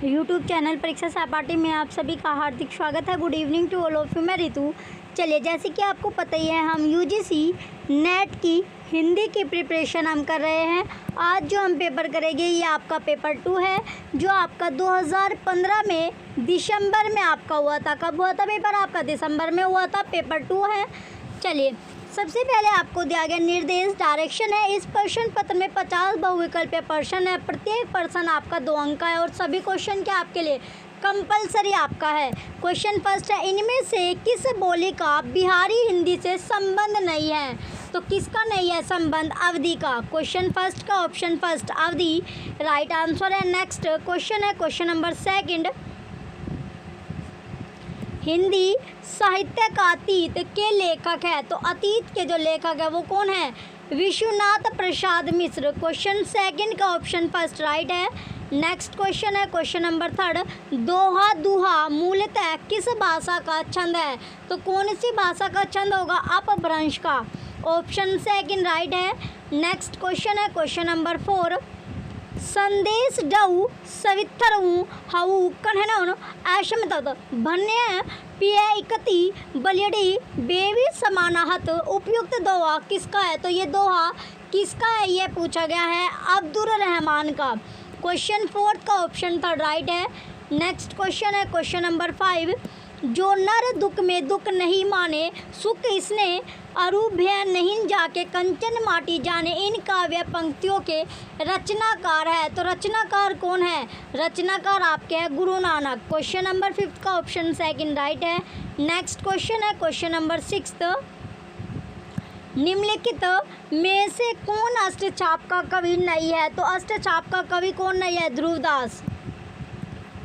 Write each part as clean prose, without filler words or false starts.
YouTube channel परीक्षा सहपाठी में आप सभी का हार्दिक स्वागत है। Good evening to all of you. मैं रितु। चलिए, जैसे कि आपको पता ही है, हम यूजीसी नेट की हिंदी की प्रिपरेशन हम कर रहे हैं। आज जो हम पेपर करेंगे ये आपका पेपर 2 है, जो आपका 2015 में दिसंबर में आपका हुआ था। कब हुआ था पेपर? आपका दिसंबर में हुआ था। पेपर 2 है। चलिए, सबसे पहले आपको दिया गया निर्देश डायरेक्शन है। इस प्रश्न पत्र में 50 बहुविकल्पीय प्रश्न है। प्रत्येक प्रश्न आपका 2 अंक का है और सभी क्वेश्चन क्या आपके लिए कंपलसरी आपका है। क्वेश्चन फर्स्ट है, इनमें से किस बोली का बिहारी हिंदी से संबंध नहीं है? तो किसका नहीं है संबंध? अवधि का। क्वेश्चन फर्स्ट का ऑप्शन फर्स्ट अवधि राइट आंसर है। नेक्स्ट क्वेश्चन है क्वेश्चन नंबर सेकंड, हिंदी साहित्य का अतीत के लेखक है। तो अतीत के जो लेखक है वो कौन है? विश्वनाथ प्रसाद मिश्र। क्वेश्चन सेकंड का ऑप्शन फर्स्ट राइट है। नेक्स्ट क्वेश्चन है क्वेश्चन नंबर थर्ड, दोहा दुहा मूलतः किस भाषा का छंद है? तो कौन सी भाषा का छंद होगा? अपभ्रंश का। ऑप्शन सेकंड राइट है। नेक्स्ट क्वेश्चन है क्वेश्चन नंबर 4, संदेश डऊ सविथरऊ हऊ कन्हनौन ऐशम तद भन्य पिय इकती बलियडी बेबी समानाहत उपयुक्त दोहा किसका है? तो ये दोहा किसका है ये पूछा गया है, अब्दुल रहमान का। क्वेश्चन फोर्थ का ऑप्शन थर्ड राइट है। नेक्स्ट क्वेश्चन है क्वेश्चन नंबर 5, जो नर दुख में दुख नहीं माने सुख इसने अरुभ्य नहीं जाके कंचन माटी जाने, इन काव्य पंक्तियों के रचनाकार है। तो रचनाकार कौन है? रचनाकार आपके हैं गुरु नानक। क्वेश्चन नंबर 5 का ऑप्शन सेकंड राइट है। नेक्स्ट क्वेश्चन है क्वेश्चन नंबर 6, निम्नलिखित में से कौन अष्टचाप का कवि नहीं है? तो अष्टचाप का कवि कौन नहीं है? ध्रुवदास।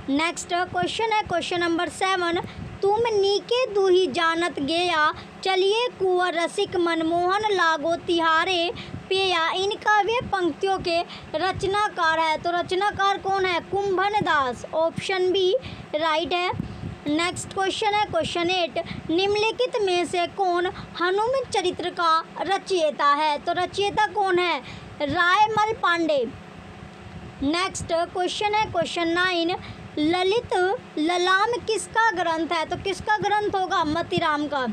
नेक्स्ट क्वेश्चन है क्वेश्चन नंबर 7, तुम नीके दूही जानत गया चलिए कुंवर रसिक मनमोहन लागो तिहारे पेया, इन काव्य पंक्तियों के रचनाकार है। तो रचनाकार कौन है? कुंभन दास। ऑप्शन बी राइट है। नेक्स्ट क्वेश्चन है क्वेश्चन 8, निम्नलिखित में से कौन हनुमान चरित्र का रचयिता है? तो रचयिता कौन है? रायमल पांडे। नेक्स्ट क्वेश्चन है क्वेश्चन 9, ललित ललाम किसका ग्रंथ है? तो किसका ग्रंथ होगा? मतीराम का।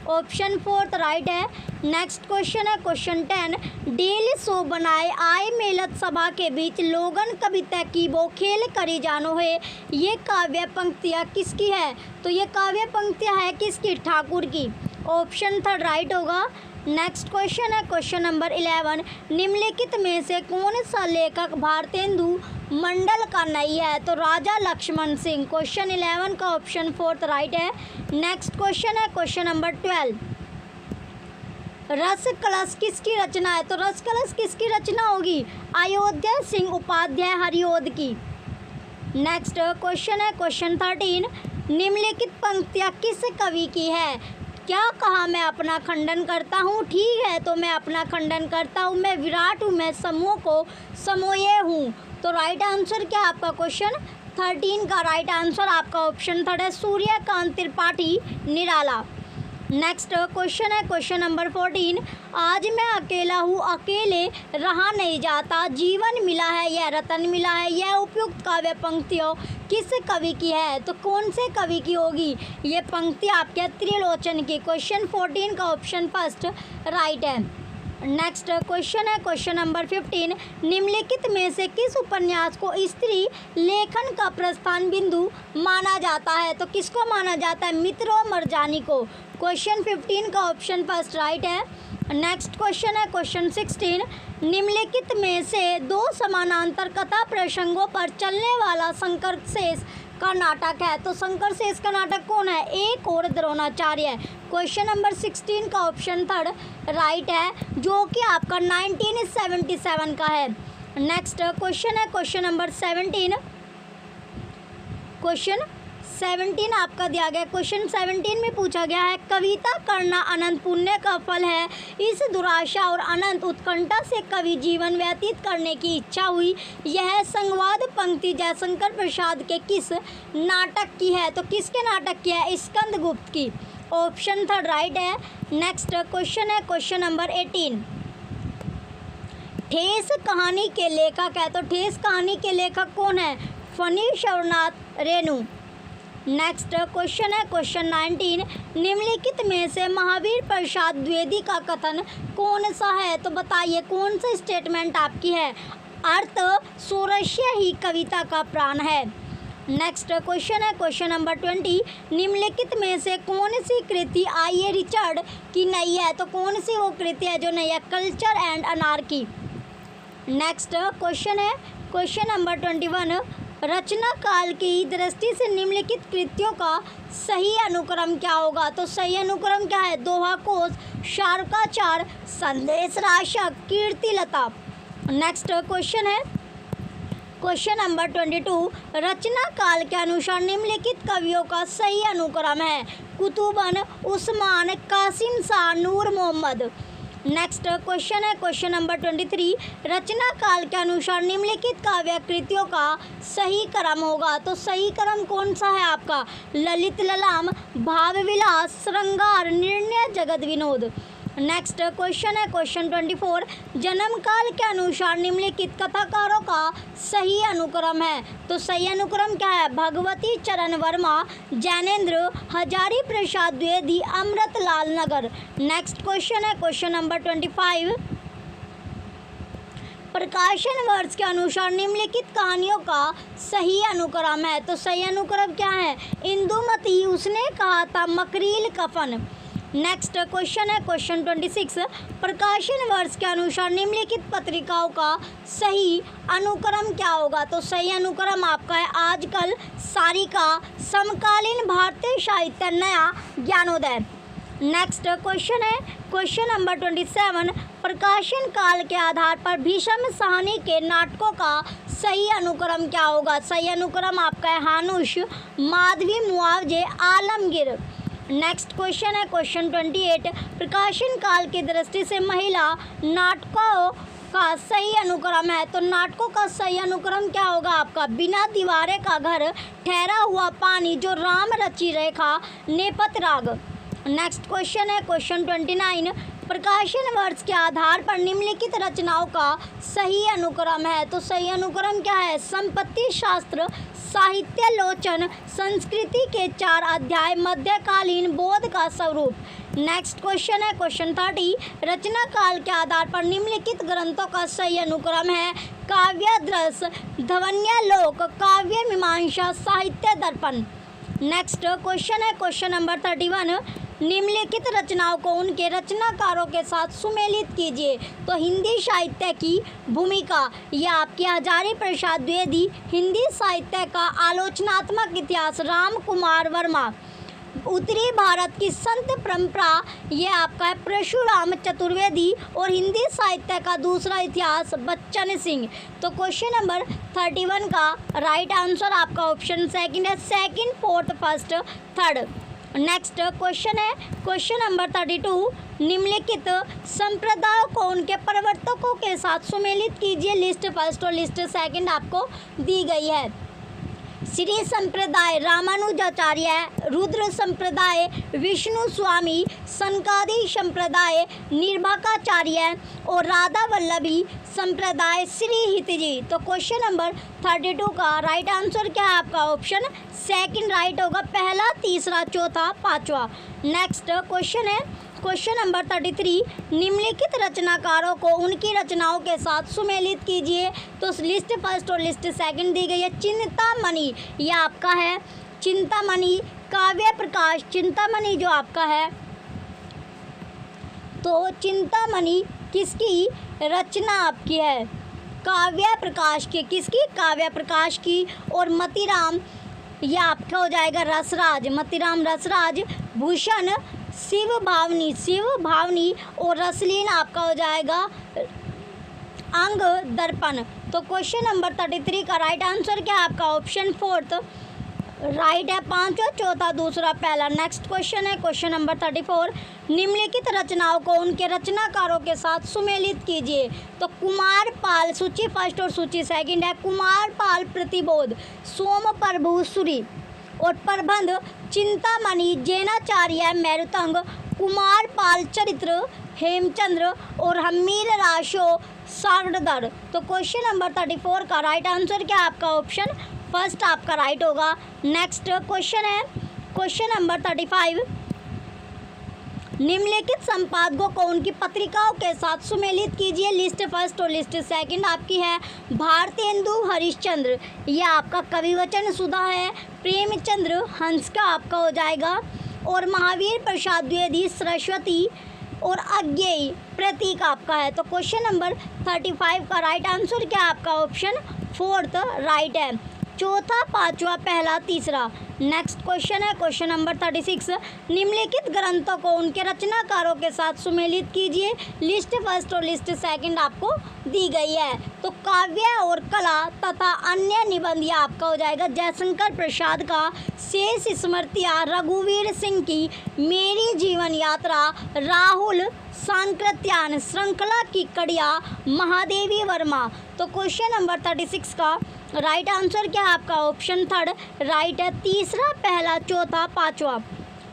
ऑप्शन फोर्थ राइट है। नेक्स्ट क्वेश्चन है क्वेश्चन 10, डेली सो बनाए आए मेलत सभा के बीच लोगन कविता की वो खेल करी जानो है, ये काव्य पंक्तियाँ किसकी है? तो ये काव्य पंक्तियाँ है किसकी? ठाकुर की। ऑप्शन थर्ड राइट होगा। नेक्स्ट क्वेश्चन है क्वेश्चन नंबर 11, निम्नलिखित में से कौन सा लेखक भारतेंदु मंडल का नहीं है? तो राजा लक्ष्मण सिंह। क्वेश्चन 11 का ऑप्शन फोर्थ राइट है। नेक्स्ट क्वेश्चन है क्वेश्चन नंबर 12, रस कलश किसकी रचना है? तो रस कलश किसकी रचना होगी? अयोध्या सिंह उपाध्याय हरिओद की। नेक्स्ट क्वेश्चन है क्वेश्चन 13, निम्नलिखित पंक्तियाँ किस कवि की है? क्या कहा मैं अपना खंडन करता हूँ, ठीक है तो मैं अपना खंडन करता हूँ, मैं विराट हूँ, मैं समूह को समोये हूँ। तो राइट आंसर क्या आपका? क्वेश्चन 13 का राइट आंसर आपका ऑप्शन थर्ड है, सूर्यकांत त्रिपाठी निराला। नेक्स्ट क्वेश्चन है क्वेश्चन नंबर 14, आज मैं अकेला हूँ अकेले रहा नहीं जाता, जीवन मिला है यह रतन मिला है, यह उपयुक्त काव्य पंक्तियों किस कवि की है? तो कौन से कवि की होगी ये पंक्ति? आपके त्रिलोचन की। क्वेश्चन 14 का ऑप्शन फर्स्ट राइट है। नेक्स्ट क्वेश्चन है क्वेश्चन नंबर 15, निम्नलिखित में से किस उपन्यास को स्त्री लेखन का प्रस्थान बिंदु माना जाता है? तो किसको माना जाता है? मित्रों मरजानी को। क्वेश्चन 15 का ऑप्शन फर्स्ट राइट है। नेक्स्ट क्वेश्चन है क्वेश्चन 16, निम्नलिखित में से 2 समानांतर कथा प्रसंगों पर चलने वाला शंकर शेष का नाटक है? तो शंकर शेष का नाटक कौन है? एक और द्रोणाचार्य। क्वेश्चन नंबर 16 का ऑप्शन थर्ड राइट है, जो कि आपका 1977 का है। नेक्स्ट क्वेश्चन है क्वेश्चन नंबर 17, क्वेश्चन 17 आपका दिया गया। क्वेश्चन 17 में पूछा गया है, कविता करना अनंत पुण्य का फल है, इस दुराशा और अनंत उत्कंठा से कवि जीवन व्यतीत करने की इच्छा हुई, यह संवाद पंक्ति जयशंकर प्रसाद के किस नाटक की है? तो किसके नाटक की है? स्कंदगुप्त की। ऑप्शन थर्ड राइट है। नेक्स्ट क्वेश्चन है क्वेश्चन नंबर 18, ठेस कहानी के लेखक है। तो ठेस कहानी के लेखक कौन है? फणीश्वरनाथ रेणु। नेक्स्ट क्वेश्चन है क्वेश्चन 19, निम्नलिखित में से महावीर प्रसाद द्विवेदी का कथन कौन सा है? तो बताइए कौन सी स्टेटमेंट आपकी है? अर्थ स्वरस्य ही कविता का प्राण है। नेक्स्ट क्वेश्चन है क्वेश्चन नंबर 20, निम्नलिखित में से कौन सी कृति आई रिचर्ड की नहीं है? तो कौन सी वो कृति है जो नहीं है? Culture and anarchy. Next question है क्वेश्चन नंबर 21, रचना काल की दृष्टि से निम्नलिखित कृतियों का सही अनुक्रम क्या होगा? तो सही अनुक्रम क्या है? दोहा कोश, शार्काचार, संदेश राशक, कीर्तिलता। नेक्स्ट क्वेश्चन है क्वेश्चन नंबर 22, रचना काल के अनुसार निम्नलिखित कवियों का सही अनुक्रम है? कुतुबन, उस्मान, कासिम शाह, नूर मोहम्मद। नेक्स्ट क्वेश्चन है क्वेश्चन नंबर 23, रचना काल के अनुसार निम्नलिखित काव्य कृतियों का सही क्रम होगा? तो सही क्रम कौन सा है आपका? ललित ललाम, भाव विलास, श्रृंगार, निर्णय, जगत विनोद। नेक्स्ट क्वेश्चन है क्वेश्चन 24, जन्म काल के अनुसार निम्नलिखित कथाकारों का सही अनुक्रम है? तो सही अनुक्रम क्या है? भगवती चरण वर्मा, जैनेन्द्र, हजारी प्रसाद द्विवेदी, अमृतलाल नगर। नेक्स्ट क्वेश्चन है क्वेश्चन नंबर 25, प्रकाशन वर्ष के अनुसार निम्नलिखित कहानियों का सही अनुक्रम है? तो सही अनुक्रम क्या है? इंदुमती, उसने कहा था, मकरील, कफन। नेक्स्ट क्वेश्चन है क्वेश्चन 26, प्रकाशन वर्ष के अनुसार निम्नलिखित पत्रिकाओं का सही अनुक्रम क्या होगा? तो सही अनुक्रम आपका है आजकल, सारिका, समकालीन भारतीय साहित्य, नया, ज्ञानोदय। नेक्स्ट क्वेश्चन है क्वेश्चन नंबर 27, प्रकाशन काल के आधार पर भीष्म साहनी के नाटकों का सही अनुक्रम क्या होगा? सही अनुक्रम आपका है हानुश, माधवी, मुआवजे, आलमगीर। नेक्स्ट क्वेश्चन है क्वेश्चन 28, प्रकाशन काल की दृष्टि से महिला नाटकों का सही अनुक्रम है? तो नाटकों का सही अनुक्रम क्या होगा आपका? बिना दीवारे का घर, ठहरा हुआ पानी, जो राम रचि रेखा, नेपथ राग। नेक्स्ट क्वेश्चन है क्वेश्चन 29, प्रकाशन वर्ष के आधार पर निम्नलिखित रचनाओं का सही अनुक्रम है? तो सही अनुक्रम क्या है? संपत्ति शास्त्र, साहित्यालोचन, संस्कृति के 4 अध्याय, मध्यकालीन, बोध का स्वरूप। नेक्स्ट क्वेश्चन है क्वेश्चन 30, रचना काल के आधार पर निम्नलिखित ग्रंथों का सही अनुक्रम है? काव्याद्रस, ध्वन्यालोक, काव्य मीमांसा, साहित्य दर्पण। नेक्स्ट क्वेश्चन है क्वेश्चन नंबर 31, निम्नलिखित रचनाओं को उनके रचनाकारों के साथ सुमेलित कीजिए। तो हिंदी साहित्य की भूमिका, यह आपके हजारी प्रसाद द्विवेदी, हिंदी साहित्य का आलोचनात्मक इतिहास, राम कुमार वर्मा। उत्तरी भारत की संत परंपरा, यह आपका है परशुराम चतुर्वेदी, और हिंदी साहित्य का दूसरा इतिहास, बच्चन सिंह। तो क्वेश्चन नंबर 31 का राइट आंसर आपका ऑप्शन सेकंड है, second, fourth, first, third. Next question है क्वेश्चन नंबर 32, निम्नलिखित संप्रदायों को उनके प्रवर्तकों के साथ सुमेलित कीजिए। लिस्ट फर्स्ट और लिस्ट सेकंड आपको दी गई है। श्री संप्रदाय रामानुजाचार्य, रुद्र संप्रदाय विष्णु स्वामी, सनकादि संप्रदाय निर्भाकाचार्य, और राधा वल्लभी संप्रदाय श्री हितजी। तो क्वेश्चन नंबर 32 का राइट आंसर क्या है आपका? ऑप्शन सेकंड राइट होगा, पहला, तीसरा, चौथा, पांचवा। नेक्स्ट क्वेश्चन है क्वेश्चन नंबर 33, निम्नलिखित रचनाकारों को उनकी रचनाओं के साथ सुमेलित कीजिए। तो लिस्ट फर्स्ट और लिस्ट सेकंड दी गई है। चिंतामणि, यह आपका है चिंतामणि, काव्य प्रकाश, चिंतामणि जो आपका है, तो चिंतामणि किसकी रचना आपकी है? काव्य प्रकाश की। किसकी? काव्य प्रकाश की। और मतीराम, यह आपका हो जाएगा रसराज, मतीराम रसराज। भूषण शिव भावनी, और रसलीन आपका हो जाएगा अंग दर्पण। तो क्वेश्चन नंबर 33 का राइट आंसर क्या है आपका? ऑप्शन फोर्थ राइट है, पांचवा, चौथा, दूसरा, पहला। नेक्स्ट क्वेश्चन है क्वेश्चन नंबर 34, निम्नलिखित रचनाओं को उनके रचनाकारों के साथ सुमेलित कीजिए। तो कुमार पाल, सूची फर्स्ट और सूची सेकंड है। कुमार पाल प्रतिबोध, सोम प्रभु सूरी, और प्रबंध चिंतामणि जैनाचार्य मैरुतंग, कुमार पाल चरित्र हेमचंद्र, और हमीर राशो सागरदर। तो क्वेश्चन नंबर 34 का राइट आंसर क्या है आपका? ऑप्शन फर्स्ट आपका राइट होगा। नेक्स्ट क्वेश्चन है क्वेश्चन नंबर 35, निम्नलिखित संपादकों को उनकी पत्रिकाओं के साथ सुमेलित कीजिए। लिस्ट फर्स्ट और लिस्ट सेकंड आपकी है भारतेंदु हरिश्चंद्र, यह आपका कविवचन सुधा है। प्रेमचंद्र हंस का आपका हो जाएगा, और महावीर प्रसाद द्विवेदी सरस्वती, और अज्ञेय प्रतीक आपका है। तो क्वेश्चन नंबर 35 का राइट आंसर क्या आपका ऑप्शन फोर्थ राइट है। चौथा, पांचवा, पहला, तीसरा। नेक्स्ट क्वेश्चन है क्वेश्चन नंबर 36, निम्नलिखित ग्रंथों को उनके रचनाकारों के साथ सुमेलित कीजिए। लिस्ट फर्स्ट और लिस्ट सेकंड आपको दी गई है। तो काव्य और कला तथा अन्य निबंध यह आपका हो जाएगा जयशंकर प्रसाद का शेष स्मृतियाँ, रघुवीर सिंह की मेरी जीवन यात्रा, राहुल सांकृत्यान श्रृंखला की कड़िया, महादेवी वर्मा। तो क्वेश्चन नंबर 36 का राइट आंसर क्या है आपका ऑप्शन थर्ड राइट है। तीसरा, पहला, चौथा, पांचवा।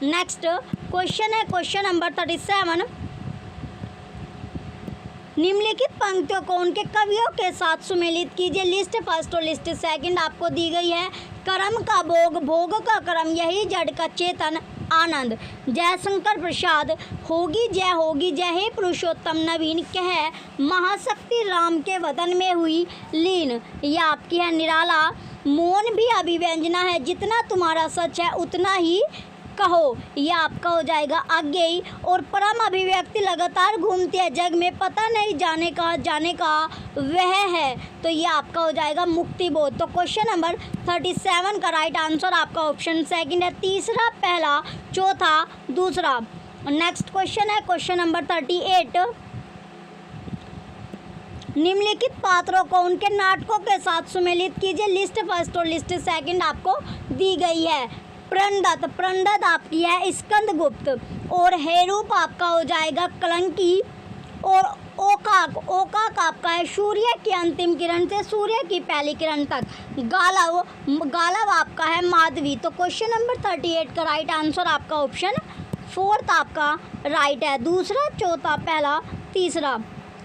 नेक्स्ट क्वेश्चन है क्वेश्चन नंबर 37, निम्नलिखित पंक्तियों को उनके कवियों के साथ सुमेलित कीजिए। लिस्ट फर्स्ट और लिस्ट सेकंड आपको दी गई है। कर्म का भोग, भोग का कर्म, यही जड़ का चेतन, आनंद। जयशंकर प्रसाद, होगी जय हे पुरुषोत्तम नवीन, कह महाशक्ति राम के वतन में हुई लीन, यह आपकी है निराला। मौन भी अभिव्यंजना है, जितना तुम्हारा सच है उतना ही कहो, यह आपका हो जाएगा अज्ञेय। और परम अभिव्यक्ति लगातार घूमती है जग में, पता नहीं जाने का वह है, तो यह आपका हो जाएगा मुक्ति बोध। तो क्वेश्चन नंबर 37 का राइट आंसर आपका ऑप्शन सेकंड है। तीसरा, पहला, चौथा, दूसरा। नेक्स्ट क्वेश्चन है क्वेश्चन नंबर 38, निम्नलिखित पात्रों को उनके नाटकों के साथ सुमेलित कीजिए। लिस्ट फर्स्ट और लिस्ट सेकंड आपको दी गई है। प्रणदत्त आपकी है स्कंदगुप्त, और हेरूप आपका हो जाएगा कलंकी, और ओकाक आपका है सूर्य की अंतिम किरण से सूर्य की पहली किरण तक। गालव आपका है माधवी। तो क्वेश्चन नंबर 38 का राइट आंसर आपका ऑप्शन फोर्थ आपका राइट है। दूसरा, चौथा, पहला, तीसरा।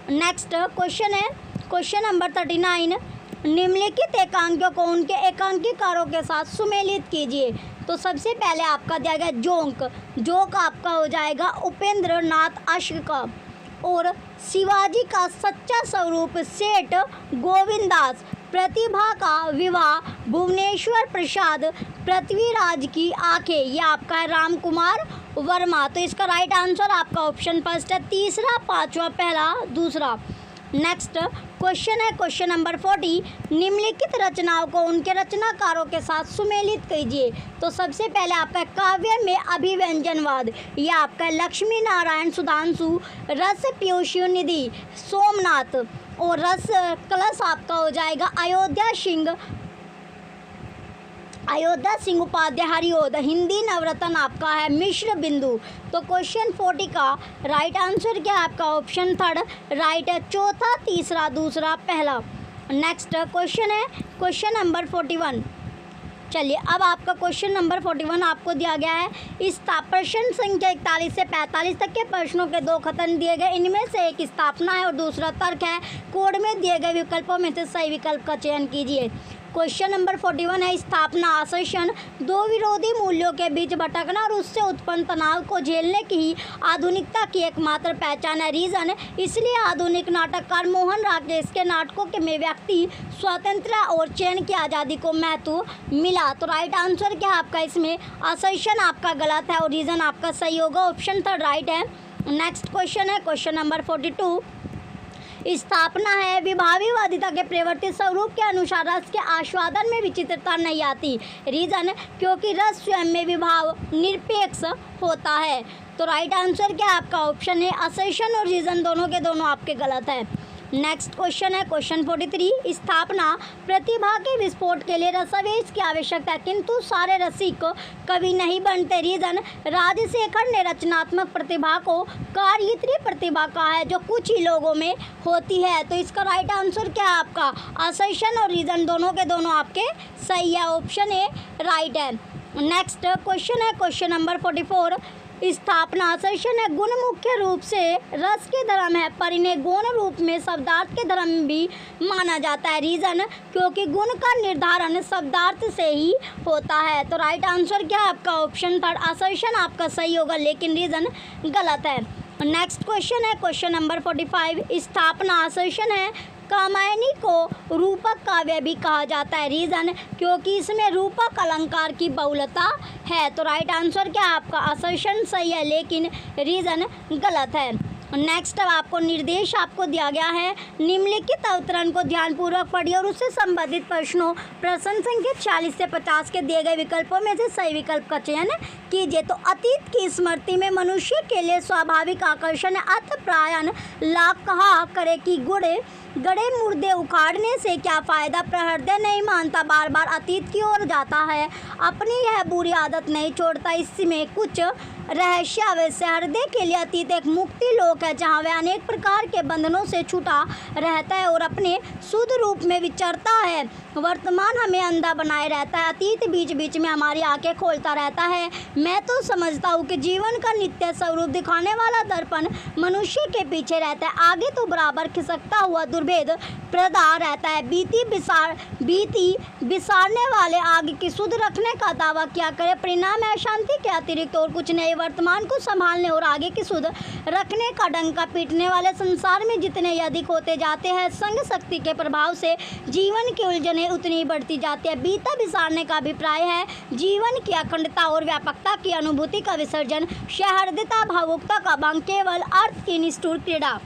नेक्स्ट क्वेश्चन है क्वेश्चन नंबर 39, निम्नलिखित एकांकियों को उनके एकांकीकारों के साथ सुमेलित कीजिए। तो सबसे पहले आपका दिया गया जोक आपका हो जाएगा उपेंद्र नाथ अश्क का, और शिवाजी का सच्चा स्वरूप सेठ गोविंदास, प्रतिभा का विवाह भुवनेश्वर प्रसाद, पृथ्वीराज की आंखें, यह आपका है राम कुमार वर्मा। तो इसका राइट आंसर आपका ऑप्शन फर्स्ट है। तीसरा, पांचवा, पहला, दूसरा। नेक्स्ट क्वेश्चन है क्वेश्चन नंबर 40, निम्नलिखित रचनाओं को उनके रचनाकारों के साथ सुमेलित कीजिए। तो सबसे पहले आपका काव्य में अभिव्यंजनवाद, यह आपका लक्ष्मी नारायण सुधांशु, रस पीयूषी निधि सोमनाथ, और रस कलश आपका हो जाएगा अयोध्या सिंह उपाध्याय हरिओद। हिंदी नवरत्न आपका है मिश्र बिंदु। तो क्वेश्चन 40 का राइट आंसर क्या है आपका ऑप्शन थर्ड राइट है। चौथा, तीसरा, दूसरा, पहला। नेक्स्ट क्वेश्चन है क्वेश्चन नंबर 41। चलिए अब आपका क्वेश्चन नंबर 41 आपको दिया गया है। इस प्रश्न संख्या 41 से 45 तक के प्रश्नों के दो कथन दिए गए, इनमें से एक स्थापना है और दूसरा तर्क है। कोड में दिए गए विकल्पों में से सही विकल्प का चयन कीजिए। क्वेश्चन नंबर 41 है स्थापना आसर्षण, दो विरोधी मूल्यों के बीच भटकना और उससे उत्पन्न तनाव को झेलने की ही आधुनिकता की एकमात्र पहचान है। रीजन, इसलिए आधुनिक नाटककार मोहन राकेश के नाटकों के में व्यक्ति स्वतंत्रता और चयन की आज़ादी को महत्व मिला। तो राइट आंसर क्या है आपका इसमें असर्षण आपका गलत है और रीजन आपका सही होगा, ऑप्शन थर्ड राइट है। नेक्स्ट क्वेश्चन है क्वेश्चन नंबर 42। स्थापना है विभावीवादिता के प्रवर्तित स्वरूप के अनुसार रस के आस्वादन में विचित्रता नहीं आती। रीजन, क्योंकि रस स्वयं में विभाव निरपेक्ष होता है। तो राइट आंसर क्या है आपका ऑप्शन है असर्षण और रीजन दोनों के दोनों आपके गलत है। नेक्स्ट क्वेश्चन है क्वेश्चन 43। स्थापना, प्रतिभा के विस्फोट के लिए रसावेश की आवश्यकता है किंतु सारे रसिक कवि नहीं बनते। रीजन, राजशेखर ने रचनात्मक प्रतिभा को कार्यत्री प्रतिभा कहा है जो कुछ ही लोगों में होती है। तो इसका राइट आंसर क्या है आपका असर्षण और रीजन दोनों के दोनों आपके सही है, ऑप्शन ए राइट है। नेक्स्ट क्वेश्चन है क्वेश्चन नंबर 44। स्थापना असर्शन है गुण मुख्य रूप से रस के धर्म है, पर इन्हें गौण रूप में शब्दार्थ के धर्म भी माना जाता है। रीजन, क्योंकि गुण का निर्धारण शब्दार्थ से ही होता है। तो राइट आंसर क्या है आपका? ऑप्शन थर्ड, असर्शन आपका सही होगा, लेकिन रीजन गलत है। नेक्स्ट क्वेश्चन है क्वेश्चन नंबर 45। स्थापना असर्शन है कामायनी को रूपक काव्य भी कहा जाता है। रीज़न, क्योंकि इसमें रूपक अलंकार की बहुलता है। तो राइट आंसर क्या है आपका? असर्शन सही है, लेकिन रीज़न गलत है। नेक्स्ट अब आपको निर्देश आपको दिया गया है, निम्नलिखित अवतरण को ध्यानपूर्वक पढ़िए और उससे संबंधित प्रश्नों प्रश्न संख्या 40 से 50 के दिए गए विकल्पों में से सही विकल्प का चयन कीजिए। तो अतीत की स्मृति में मनुष्य के लिए स्वाभाविक आकर्षण अत प्रायण लाभ कहा करे कि गड़े मुर्दे उखाड़ने से क्या फ़ायदा, प्रहृदय नहीं मानता, बार बार अतीत की ओर जाता है, अपनी यह बुरी आदत नहीं छोड़ता, इसमें कुछ रहस्य अवश्य। हृदय के लिए अतीत एक मुक्ति लोक है जहाँ वह अनेक प्रकार के बंधनों से छूटा रहता है और अपने शुद्ध रूप में विचरता है। वर्तमान हमें अंधा बनाए रहता है, अतीत बीच बीच में हमारी आंखें खोलता रहता है। मैं तो समझता हूँ कि जीवन का नित्य स्वरूप दिखाने वाला दर्पण मनुष्य के पीछे रहता है, आगे तो बराबर खिसकता हुआ दुर्भेद प्रदा रहता है। बीती बिसारने वाले आगे की शुद्ध रखने का दावा क्या करे, परिणाम है अशांति के अतिरिक्त और कुछ नहीं। वर्तमान को संभालने और आगे की शुद्ध रखने का डंका पीटने वाले संसार में जितने अधिक होते जाते हैं, संग शक्ति के प्रभाव से जीवन की उलझने उतनी बढ़ती जाती है। बीता बिसारने का अभिप्राय है जीवन की अखंडता और व्यापकता की अनुभूति का विसर्जन, सहृदयता भावुकता का भंग, केवल अर्थ की निष्ठुर क्रीड़ा।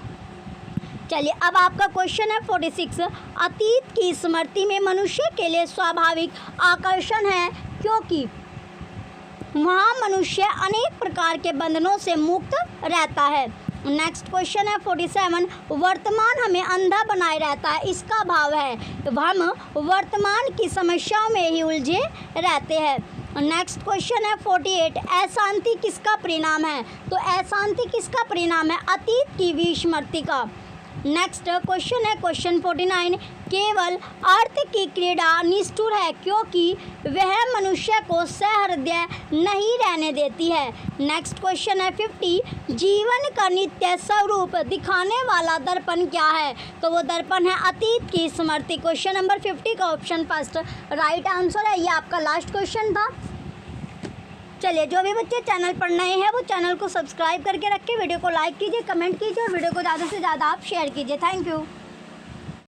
चलिए अब आपका क्वेश्चन है 46। अतीत की स्मृति में मनुष्य के लिए स्वाभाविक आकर्षण है क्योंकि वहाँ मनुष्य अनेक प्रकार के बंधनों से मुक्त रहता है। नेक्स्ट क्वेश्चन है 47। वर्तमान हमें अंधा बनाए रहता है, इसका भाव है हम वर्तमान की समस्याओं में ही उलझे रहते हैं। नेक्स्ट क्वेश्चन है 48। अशांति किसका परिणाम है? तो अशांति किसका परिणाम है? अतीत की विस्मृति का। नेक्स्ट क्वेश्चन है क्वेश्चन 49। केवल अर्थ की क्रीड़ा निष्ठुर है क्योंकि वह मनुष्य को सहृदय नहीं रहने देती है। नेक्स्ट क्वेश्चन है 50। जीवन का नित्य स्वरूप दिखाने वाला दर्पण क्या है? तो वो दर्पण है अतीत की स्मृति। क्वेश्चन नंबर 50 का ऑप्शन फर्स्ट राइट आंसर है। ये आपका लास्ट क्वेश्चन था। चलिए जो भी बच्चे चैनल पर नए हैं वो चैनल को सब्सक्राइब करके रखें, वीडियो को लाइक कीजिए, कमेंट कीजिए और वीडियो को ज़्यादा से ज़्यादा आप शेयर कीजिए। Thank you.